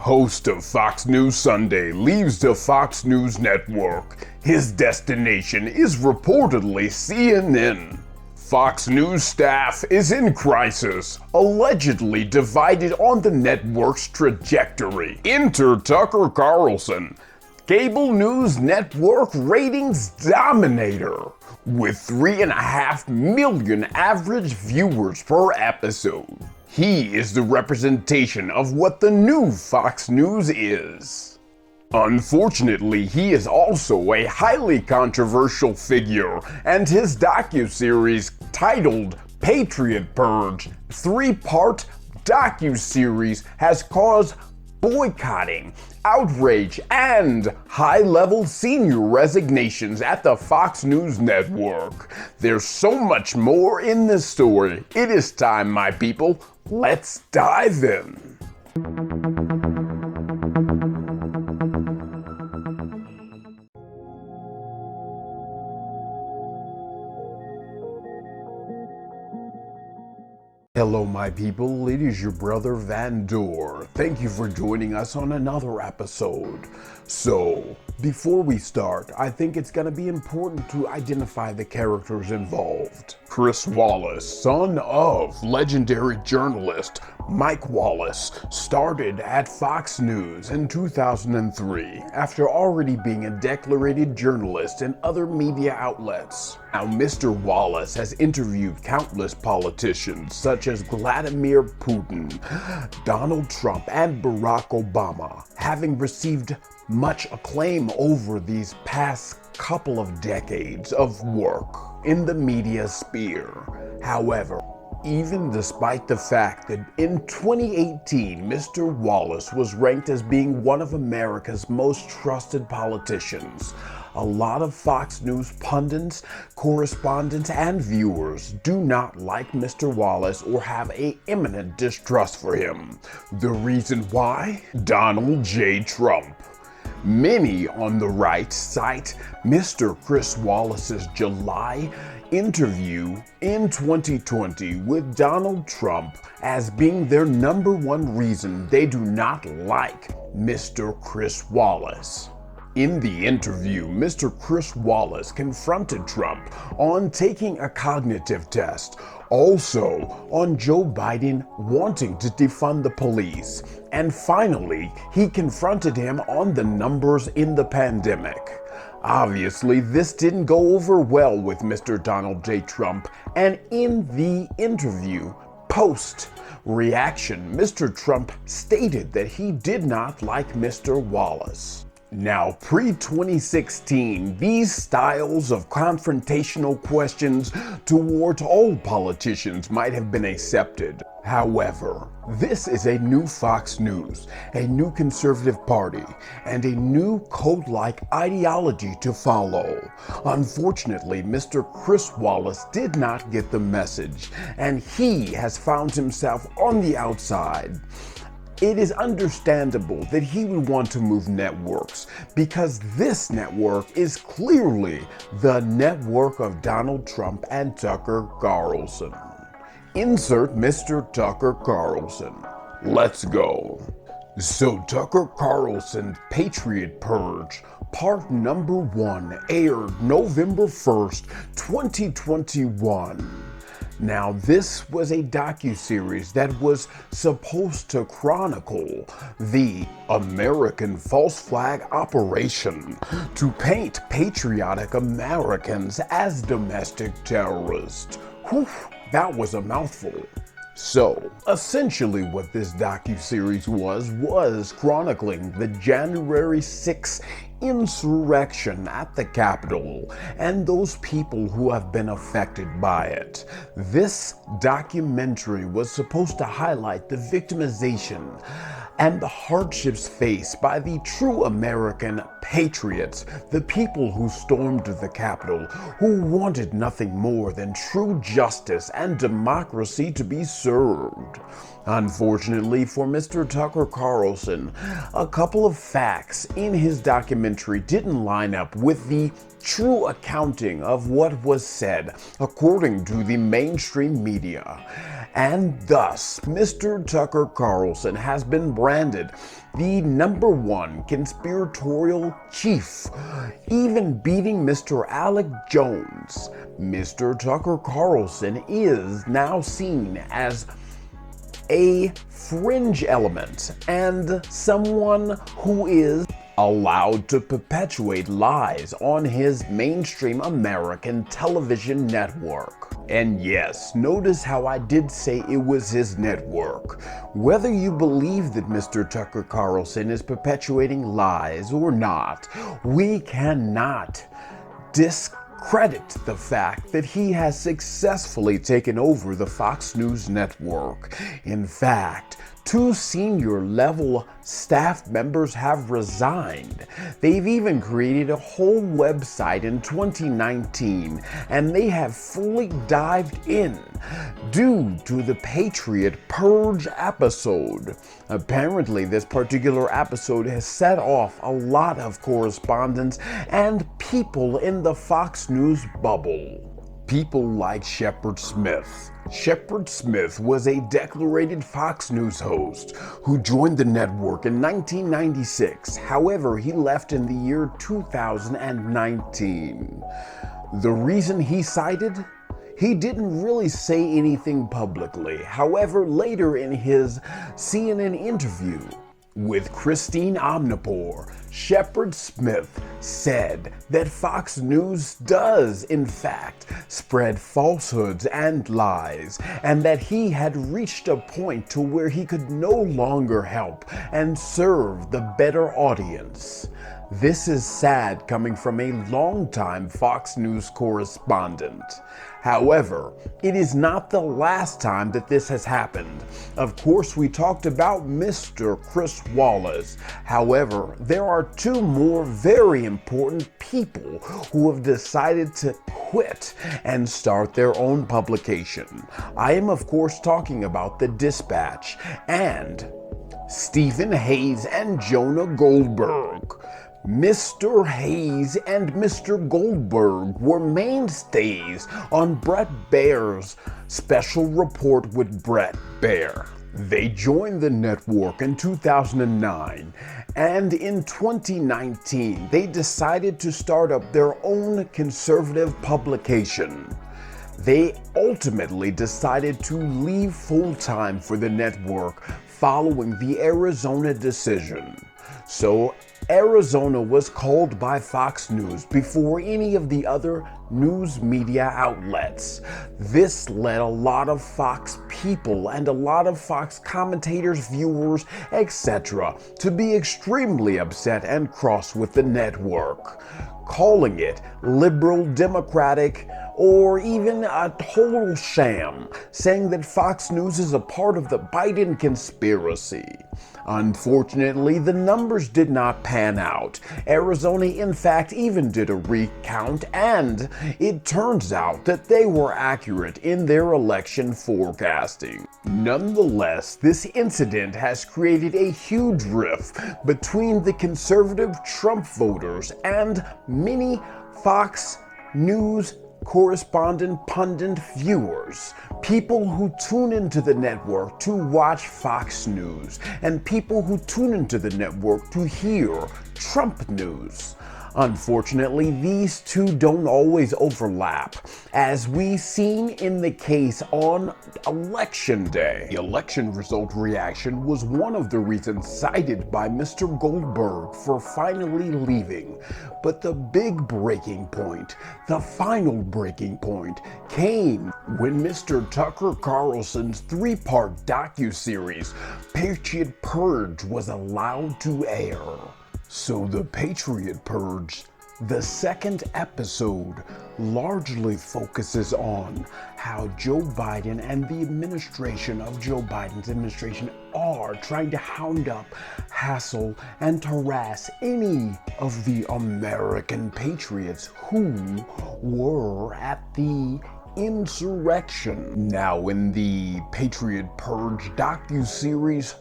Host of Fox News Sunday leaves the Fox News network. His destination is reportedly CNN. Fox News staff is in crisis, allegedly divided on the network's trajectory. Enter Tucker Carlson, cable news network ratings dominator, with 3.5 million average viewers per episode. He is the representation of what the new Fox News is. Unfortunately, he is also a highly controversial figure, and his docuseries titled Patriot Purge, 3-part docuseries, has caused boycotting, outrage, and high-level senior resignations at the Fox News network. There's so much more in this story. It is time, my people. Let's dive in. Hello my people, it is your brother Van Door. Thank you for joining us on another episode. So, before we start, I think it's going to be important to identify the characters involved. Chris Wallace, son of legendary journalist Mike Wallace, started at Fox News in 2003 after already being a declared journalist in other media outlets. Now, Mr. Wallace has interviewed countless politicians such as Vladimir Putin, Donald Trump, and Barack Obama, having received much acclaim over these past couple of decades of work in the media sphere. However, even despite the fact that in 2018, Mr. Wallace was ranked as being one of America's most trusted politicians, a lot of Fox News pundits, correspondents, and viewers do not like Mr. Wallace or have an imminent distrust for him. The reason why? Donald J. Trump. Many on the right cite Mr. Chris Wallace's July interview in 2020 with Donald Trump as being their #1 reason they do not like Mr. Chris Wallace. In the interview, Mr. Chris Wallace confronted Trump on taking a cognitive test, also on Joe Biden wanting to defund the police, and finally, he confronted him on the numbers in the pandemic. Obviously, this didn't go over well with Mr. Donald J. Trump, and in the interview, post-reaction, Mr. Trump stated that he did not like Mr. Wallace. Now, pre-2016, these styles of confrontational questions towards all politicians might have been accepted. However, this is a new Fox News, a new conservative party, and a new code-like ideology to follow. Unfortunately, Mr. Chris Wallace did not get the message, and he has found himself on the outside. It is understandable that he would want to move networks because this network is clearly the network of Donald Trump and Tucker Carlson. Insert Mr. Tucker Carlson. Let's go. So Tucker Carlson, Patriot Purge, part #1, aired November 1st, 2021. Now, this was a docuseries that was supposed to chronicle the American false flag operation to paint patriotic Americans as domestic terrorists. Whew, that was a mouthful. So, essentially what this docuseries was chronicling the January 6th insurrection at the Capitol and those people who have been affected by it. This documentary was supposed to highlight the victimization and the hardships faced by the true American patriots, the people who stormed the Capitol, who wanted nothing more than true justice and democracy to be served. Unfortunately for Mr. Tucker Carlson, a couple of facts in his documentary didn't line up with the true accounting of what was said according to the mainstream media. and thus Mr. Tucker Carlson has been branded the #1 conspiratorial chief, even beating Mr. Alex Jones. Mr. Tucker Carlson is now seen as a fringe element and someone who is allowed to perpetuate lies on his mainstream American television network. And yes, notice how I did say it was his network. Whether you believe that Mr. Tucker Carlson is perpetuating lies or not, we cannot discredit the fact that he has successfully taken over the Fox News network. In fact, 2 senior level staff members have resigned. They've even created a whole website in 2019, and they have fully dived in due to the Patriot Purge episode. Apparently, this particular episode has set off a lot of correspondents and people in the Fox News bubble. People like Shepard Smith. Shepard Smith was a decorated Fox News host who joined the network in 1996. However, he left in the year 2019. The reason he cited? He didn't really say anything publicly. However, later in his CNN interview with Christine Omnipore, Shepard Smith said that Fox News does, in fact, spread falsehoods and lies, and that he had reached a point to where he could no longer help and serve the better audience. This is sad coming from a longtime Fox News correspondent. However, it is not the last time that this has happened. Of course, we talked about Mr. Chris Wallace. However, there are 2 more very important people who have decided to quit and start their own publication. I am, of course, talking about the Dispatch and Stephen Hayes and Jonah Goldberg. Mr. Hayes and Mr. Goldberg were mainstays on Bret Baier's special report with Bret Baier. They joined the network in 2009, and in 2019, they decided to start up their own conservative publication. They ultimately decided to leave full-time for the network following the Arizona decision. So Arizona was called by Fox News before any of the other news media outlets. This led a lot of Fox people and a lot of Fox commentators, viewers, etc. to be extremely upset and cross with the network, calling it liberal, democratic, or even a total sham, saying that Fox News is a part of the Biden conspiracy. Unfortunately, the numbers did not pan out. Arizona, in fact, even did a recount, and it turns out that they were accurate in their election forecasting. Nonetheless, this incident has created a huge rift between the conservative Trump voters and many Fox News correspondent pundit viewers, people who tune into the network to watch Fox News, and people who tune into the network to hear Trump news. Unfortunately, these 2 don't always overlap, as we've seen in the case on Election Day. The election result reaction was one of the reasons cited by Mr. Goldberg for finally leaving. But the big breaking point, the final breaking point, came when Mr. Tucker Carlson's 3-part docuseries, Patriot Purge, was allowed to air. So the Patriot Purge, the 2nd episode, largely focuses on how Joe Biden and the administration of Joe Biden's administration are trying to hound up, hassle, and harass any of the American patriots who were at the insurrection. Now, in the Patriot Purge docuseries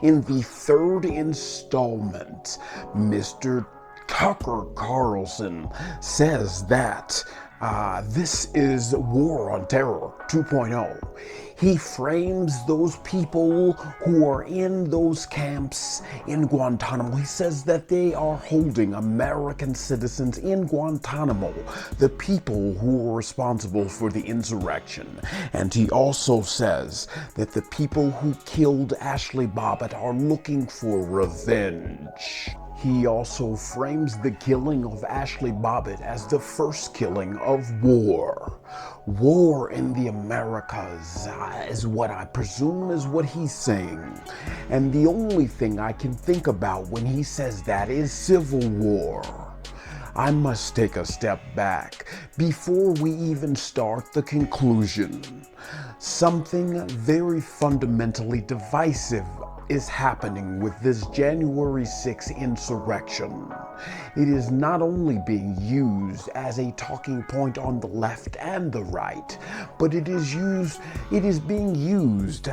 in the 3rd installment, Mr. Tucker Carlson says that This is War on Terror 2.0. He frames those people who are in those camps in Guantanamo. He says that they are holding American citizens in Guantanamo, the people who were responsible for the insurrection. And he also says that the people who killed Ashley Babbitt are looking for revenge. He also frames the killing of Ashley Babbitt as the first killing of war. War in the Americas is what I presume is what he's saying. And the only thing I can think about when he says that is civil war. I must take a step back before we even start the conclusion. Something very fundamentally divisive is happening with this January 6th insurrection. It is not only being used as a talking point on the left and the right, but it is being used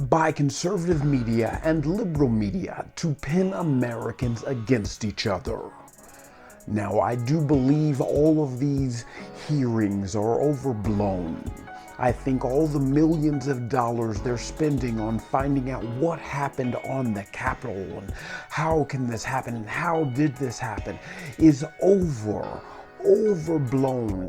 by conservative media and liberal media to pin Americans against each other. Now, I do believe all of these hearings are overblown. I think all the millions of dollars they're spending on finding out what happened on the Capitol and how can this happen and how did this happen is overblown.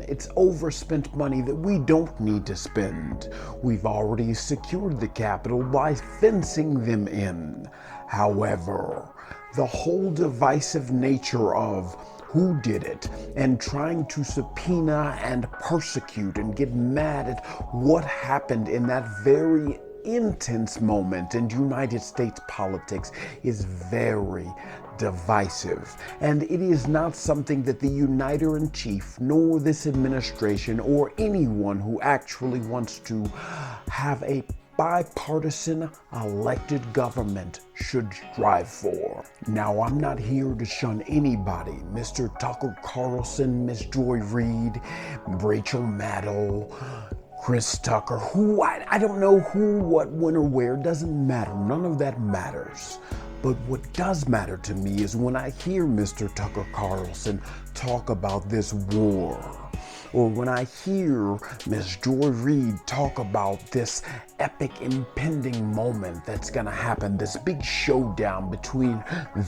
It's overspent money that we don't need to spend. We've already secured the Capitol by fencing them in. However, the whole divisive nature of who did it and trying to subpoena and persecute and get mad at what happened in that very intense moment in United States politics is very divisive. And it is not something that the Uniter-in-Chief nor this administration or anyone who actually wants to have a bipartisan elected government should strive for. Now, I'm not here to shun anybody. Mr. Tucker Carlson, Miss Joy Reid, Rachel Maddow, Chris Tucker, I don't know who, what, when, or where. Doesn't matter. None of that matters. But what does matter to me is when I hear Mr. Tucker Carlson talk about this war, or when I hear Ms. Joy Reid talk about this epic impending moment that's gonna happen, this big showdown between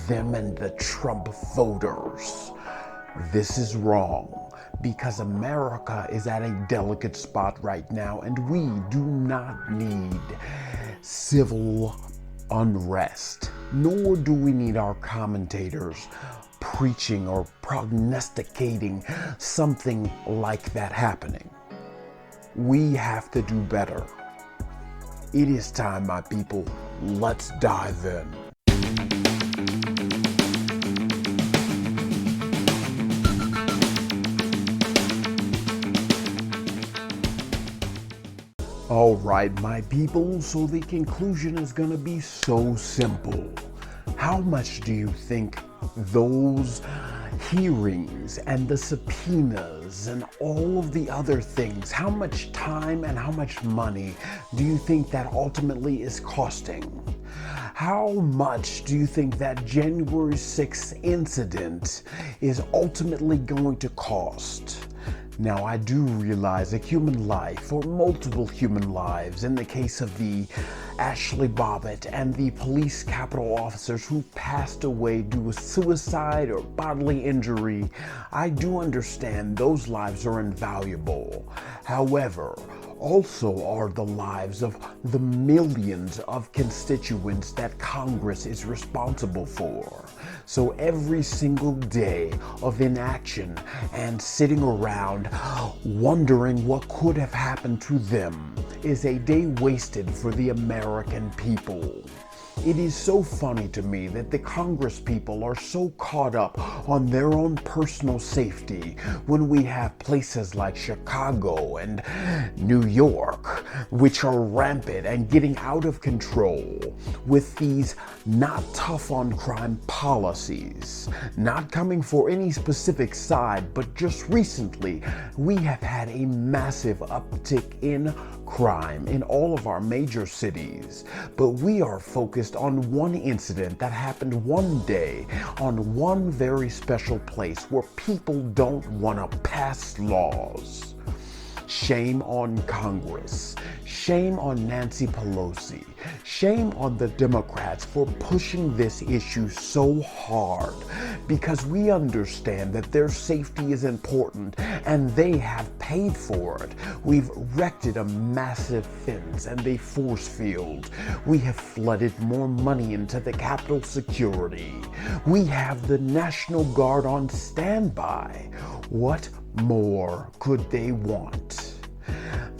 them and the Trump voters. This is wrong, because America is at a delicate spot right now, and we do not need civil unrest, nor do we need our commentators preaching or prognosticating something like that happening. We have to do better. It is time, my people. Let's dive in. All right, my people, so the conclusion is going to be so simple. How much do you think those hearings and the subpoenas and all of the other things, how much time and how much money do you think that ultimately is costing? How much do you think that January 6th incident is ultimately going to cost? Now, I do realize a human life, or multiple human lives, in the case of the Ashley Babbitt and the police Capitol officers who passed away due to suicide or bodily injury, I do understand those lives are invaluable. However, also are the lives of the millions of constituents that Congress is responsible for. So every single day of inaction and sitting around wondering what could have happened to them is a day wasted for the American people. It is so funny to me that the Congress people are so caught up on their own personal safety when we have places like Chicago and New York, which are rampant and getting out of control with these not tough on crime policies. Not coming for any specific side, but just recently we have had a massive uptick in crime in all of our major cities, but we are focused on one incident that happened one day on one very special place where people don't want to pass laws. Shame on Congress. Shame on Nancy Pelosi. Shame on the Democrats for pushing this issue so hard, because we understand that their safety is important and they have paid for it. We've erected a massive fence and a force field. We have flooded more money into the Capitol security. We have the National Guard on standby. What more could they want?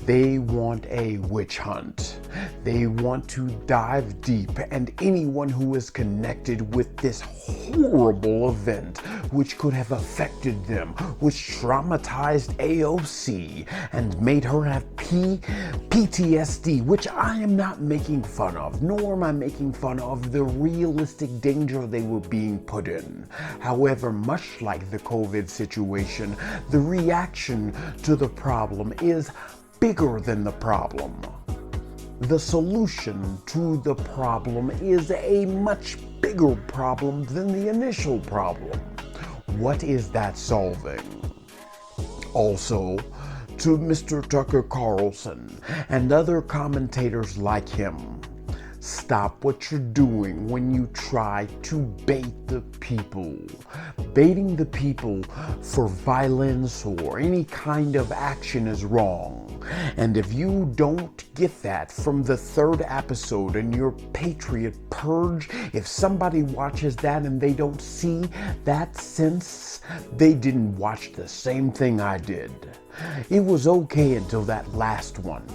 They want a witch hunt. They want to dive deep, and anyone who is connected with this horrible event, which could have affected them, which traumatized AOC and made her have PTSD, which I am not making fun of, nor am I making fun of the realistic danger they were being put in. However, much like the COVID situation, the reaction to the problem is bigger than the problem. The solution to the problem is a much bigger problem than the initial problem. What is that solving? Also, to Mr. Tucker Carlson and other commentators like him, stop what you're doing when you try to bait the people. Baiting the people for violence or any kind of action is wrong. And if you don't get that from the third episode in your Patriot Purge, if somebody watches that and they don't see that sense, they didn't watch the same thing I did. It was okay until that last one,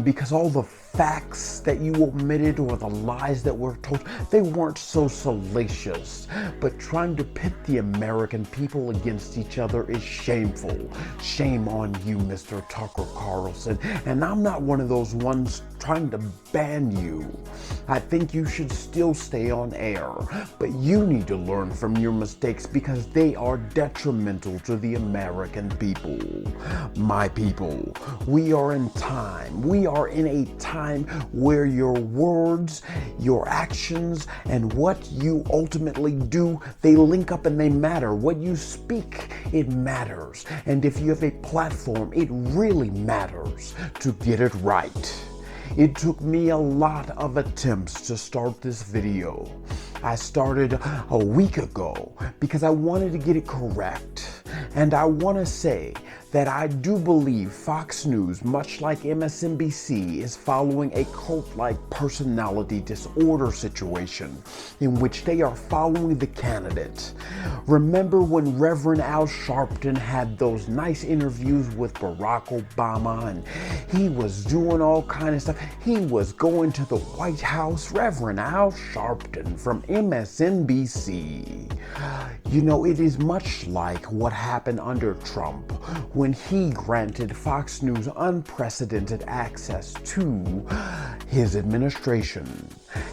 because all the facts that you omitted or the lies that were told, they weren't so salacious. But trying to pit the American people against each other is shameful. Shame on you, Mr. Tucker Carlson. And I'm not one of those ones trying to ban you. I think you should still stay on air, but you need to learn from your mistakes because they are detrimental to the American people. My people, we are in a time where your words, your actions, and what you ultimately do, they link up and they matter. What you speak, it matters. And if you have a platform, it really matters to get it right. It took me a lot of attempts to start this video. I started a week ago because I wanted to get it correct. And I want to say that I do believe Fox News, much like MSNBC, is following a cult-like personality disorder situation in which they are following the candidate. Remember when Reverend Al Sharpton had those nice interviews with Barack Obama and he was doing all kind of stuff? He was going to the White House. Reverend Al Sharpton from MSNBC. You know, it is much like what happened under Trump when he granted Fox News unprecedented access to his administration.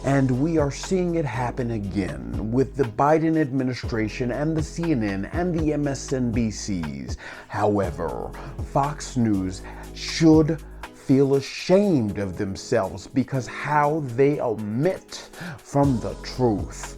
And we are seeing it happen again with the Biden administration and the CNN and the MSNBCs. However, Fox News should feel ashamed of themselves because how they omit from the truth.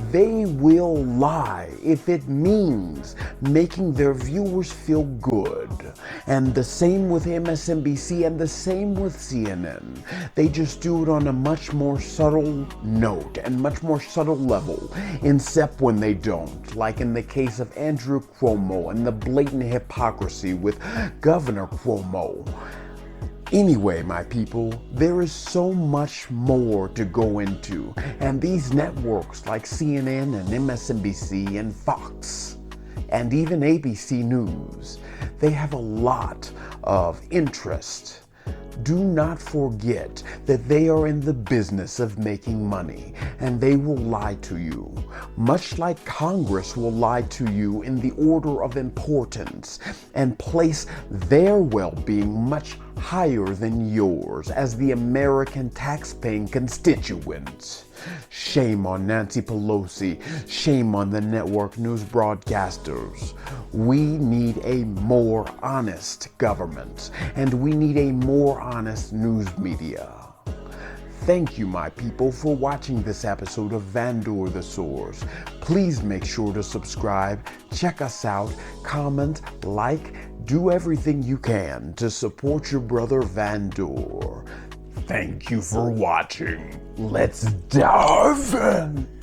They will lie if it means making their viewers feel good. And the same with MSNBC and the same with CNN. They just do it on a much more subtle note and much more subtle level, except when they don't, like in the case of Andrew Cuomo and the blatant hypocrisy with Governor Cuomo. Anyway, my people, there is so much more to go into, and these networks like CNN and MSNBC and Fox and even ABC News, they have a lot of interest. Do not forget that they are in the business of making money, and they will lie to you, much like Congress will lie to you in the order of importance and place their well-being much higher than yours as the American tax-paying constituents. Shame on Nancy Pelosi. Shame on the network news broadcasters. We need a more honest government, and we need a more honest news media. Thank you, my people, for watching this episode of Van Door the Source. Please make sure to subscribe, check us out, comment, like, do everything you can to support your brother Van Door. Thank you for watching. Let's dive in.